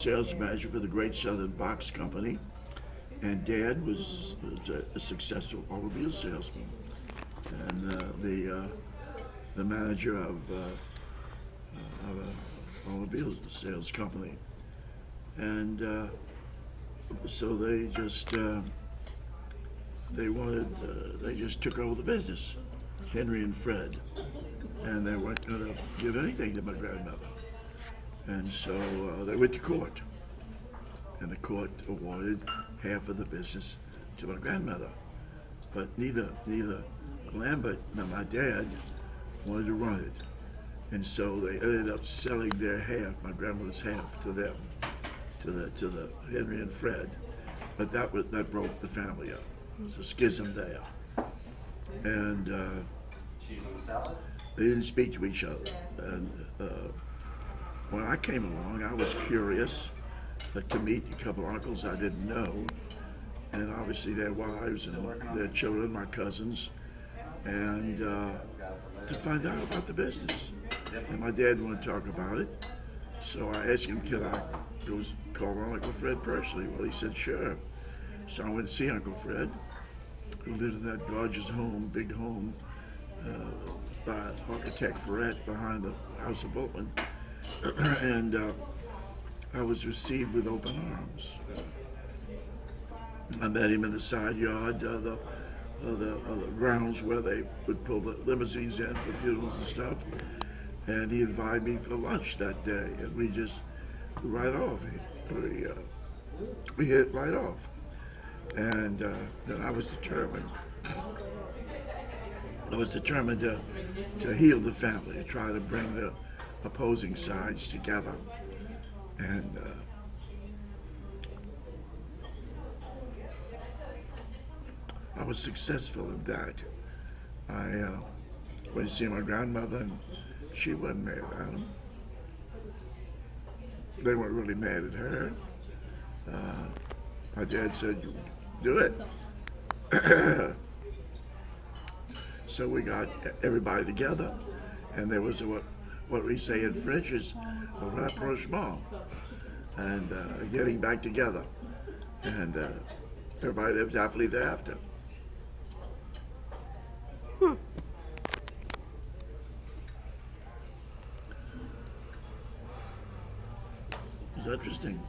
sales manager for the Great Southern Box Company, and Dad was a successful automobile salesman, and the manager of a automobile sales company, and so they just took over the business, Henry and Fred, and they weren't going to give anything to my grandmother. And so they went to court, and the court awarded half of the business to my grandmother. But neither Lambert nor my dad wanted to run it. And so they ended up selling their half, my grandmother's half, to them, to the Henry and Fred. But that broke the family up. There was a schism there. And they didn't speak to each other. And when I came along, I was curious to meet a couple of uncles I didn't know, and obviously their wives and their children, my cousins, and to find out about the business. And my dad wanted to talk about it, so I asked him, could I go call on Uncle Fred personally? Well, he said, sure. So I went to see Uncle Fred, who lived in that gorgeous home, big home, by architect Ferret behind the House of Bultman. And I was received with open arms. I met him in the side yard, the grounds where they would pull the limousines in for funerals and stuff. And he invited me for lunch that day, and we just right off. We hit it right off. And then I was determined. To heal the family, to try to bring the opposing sides together, and I was successful in that. I went to see my grandmother, and she wasn't mad at them. They weren't really mad at her. My dad said, do it. So we got everybody together, and there was what we say in French is a rapprochement, and getting back together, and everybody lived happily thereafter. It was interesting.